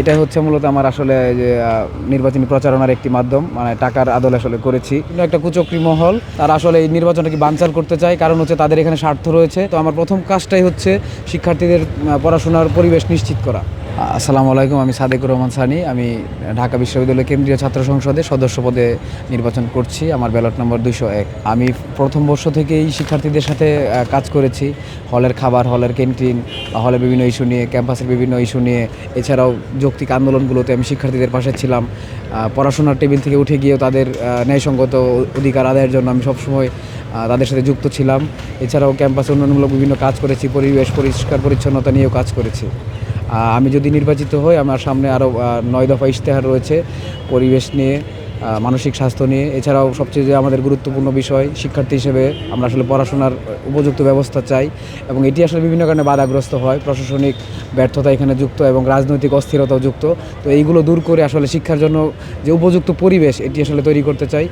এটাই হচ্ছে মূলত আমার আসলে যে নির্বাচনী প্রচারণার একটি মাধ্যম, মানে টাকার আদলে আসলে করেছি। কিন্তু একটা কুচক্রী মহল তারা আসলে এই নির্বাচনটাকে বানচাল করতে চায়, কারণ হচ্ছে তাদের এখানে স্বার্থ রয়েছে। তো আমার প্রথম কাজটাই হচ্ছে শিক্ষার্থীদের পড়াশোনার পরিবেশ নিশ্চিত করা। আসসালামু আলাইকুম, আমি সাদেকুর রহমান সানি। আমি ঢাকা বিশ্ববিদ্যালয় কেন্দ্রীয় ছাত্র সংসদের সদস্য পদে নির্বাচন করছি। আমার ব্যালট নম্বর 201। আমি প্রথম বর্ষ থেকেই শিক্ষার্থীদের সাথে কাজ করেছি। হলের খাবার, হলের ক্যান্টিন, হলের বিভিন্ন ইস্যু নিয়ে, ক্যাম্পাসের বিভিন্ন ইস্যু নিয়ে, এছাড়াও যৌক্তিক আন্দোলনগুলোতে আমি শিক্ষার্থীদের পাশে ছিলাম। পড়াশোনার টেবিল থেকে উঠে গিয়েও তাদের ন্যায়সঙ্গত অধিকার আদায়ের জন্য আমি সবসময় তাদের সাথে যুক্ত ছিলাম। এছাড়াও ক্যাম্পাসে উন্নয়নমূলক বিভিন্ন কাজ করেছি, পরিবেশ পরিষ্কার পরিচ্ছন্নতা নিয়েও কাজ করেছি। আমি যদি নির্বাচিত হই, আমার সামনে আরও 9 দফা ইশতেহার রয়েছে পরিবেশ নিয়ে, মানসিক স্বাস্থ্য নিয়ে। এছাড়াও সবচেয়ে যে আমাদের গুরুত্বপূর্ণ বিষয়, শিক্ষার্থী হিসেবে আমরা আসলে পড়াশোনার উপযুক্ত ব্যবস্থা চাই, এবং এটি আসলে বিভিন্ন কারণে বাধাগ্রস্ত হয়। প্রশাসনিক ব্যর্থতা এখানে যুক্ত এবং রাজনৈতিক অস্থিরতাও যুক্ত। তো এইগুলো দূর করে আসলে শিক্ষার জন্য যে উপযুক্ত পরিবেশ, এটি আসলে তৈরি করতে চাই।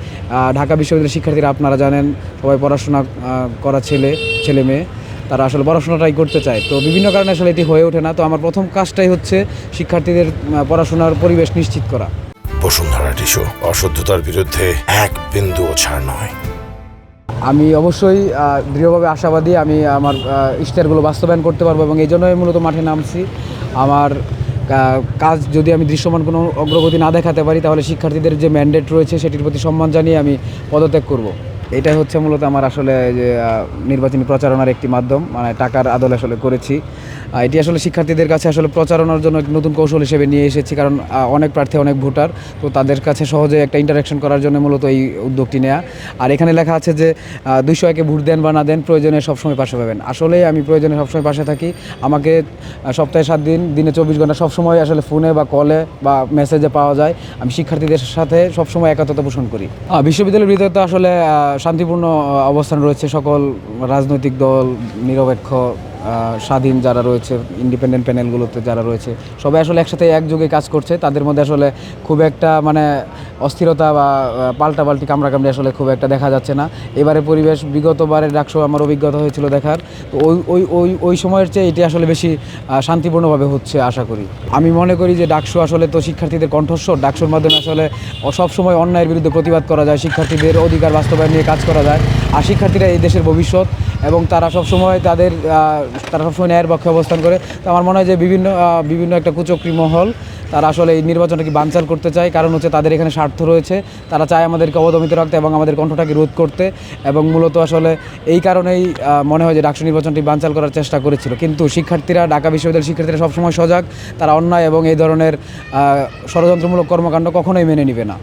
ঢাকা বিশ্ববিদ্যালয়ের শিক্ষার্থীরা, আপনারা জানেন, সবাই পড়াশোনা করা ছেলে মেয়ে, তারা আসলে পড়াশোনাটাই করতে চায়। তো বিভিন্ন কারণে আসলে এটি হয়ে ওঠে না। তো আমার প্রথম কাজটাই হচ্ছে শিক্ষার্থীদের পড়াশোনার পরিবেশ নিশ্চিত করা। বসুন্ধরা টিস্যু, অশুদ্ধতার বিরুদ্ধে এক বিন্দুও ছাড় নয়। আমি অবশ্যই দৃঢ়ভাবে আশাবাদী আমি আমার ইশতেহারগুলো বাস্তবায়ন করতে পারবো, এবং এই জন্যই মূলত মাঠে নামছি। আমার কাজ যদি আমি দৃশ্যমান কোনো অগ্রগতি না দেখাতে পারি, তাহলে শিক্ষার্থীদের যে ম্যান্ডেট রয়েছে সেটির প্রতি সম্মান জানিয়ে আমি পদত্যাগ করব। এটাই হচ্ছে মূলত আমার আসলে যে নির্বাচনী প্রচারণার একটি মাধ্যম, মানে টাকার আদলে আসলে করেছি। এটি আসলে শিক্ষার্থীদের কাছে আসলে প্রচারণার জন্য এক নতুন কৌশল হিসেবে নিয়ে এসেছি, কারণ অনেক প্রার্থী, অনেক ভোটার, তো তাদের কাছে সহজে একটা ইন্টারাকশন করার জন্য মূলত এই উদ্যোগটি নেওয়া। আর এখানে লেখা আছে যে 201-এ ভোট দেন বা না দেন, প্রয়োজনে সবসময় পাশে পাবেন। আসলে আমি প্রয়োজনে সবসময় পাশে থাকি। আমাকে সপ্তাহে 7 দিন, দিনে 24 ঘন্টা সবসময় আসলে ফোনে বা কলে বা মেসেজে পাওয়া যায়। আমি শিক্ষার্থীদের সাথে সবসময় একাত্মতা পোষণ করি। বিশ্ববিদ্যালয়ের ভিতরে তো আসলে শান্তিপূর্ণ অবস্থান রয়েছে। সকল রাজনৈতিক দল, নিরপেক্ষ, স্বাধীন যারা রয়েছে, ইন্ডিপেন্ডেন্ট প্যানেলগুলোতে যারা রয়েছে, সবাই আসলে একসাথে একযোগে কাজ করছে। তাদের মধ্যে আসলে খুব একটা মানে অস্থিরতা বা পাল্টাপাল্টি কামড়াকামড়ি আসলে খুব একটা দেখা যাচ্ছে না। এবারে পরিবেশ, বিগতবারের ডাকসু আমার অভিজ্ঞতা হয়েছিল দেখার, তো ওই সময়ের চেয়ে এটি আসলে বেশি শান্তিপূর্ণভাবে হচ্ছে আশা করি। আমি মনে করি যে ডাকসু আসলে তো শিক্ষার্থীদের কণ্ঠস্বর। ডাকসুর মাধ্যমে আসলে সবসময় অন্যায়ের বিরুদ্ধে প্রতিবাদ করা যায়, শিক্ষার্থীদের অধিকার বাস্তবায়ন নিয়ে কাজ করা যায়। আর শিক্ষার্থীরা এই দেশের ভবিষ্যৎ, এবং তারা সবসময় তারা সবসময় ন্যায়ের পক্ষে অবস্থান করে। তো আমার মনে হয় যে বিভিন্ন একটা কুচক্রী মহল তারা আসলে এই নির্বাচনটাকে বানচাল করতে চায়, কারণ হচ্ছে তাদের এখানে স্বার্থ রয়েছে। তারা চায় আমাদেরকে অবদমিত রাখতে এবং আমাদের কণ্ঠটাকে রোধ করতে, এবং মূলত আসলে এই কারণেই মনে হয় যে ডাকসু নির্বাচনটি বানচাল করার চেষ্টা করেছিল। কিন্তু শিক্ষার্থীরা, ঢাকা বিশ্ববিদ্যালয়ের শিক্ষার্থীরা সবসময় সজাগ। তারা অন্যায় এবং এই ধরনের ষড়যন্ত্রমূলক কর্মকাণ্ড কখনোই মেনে নেবে না।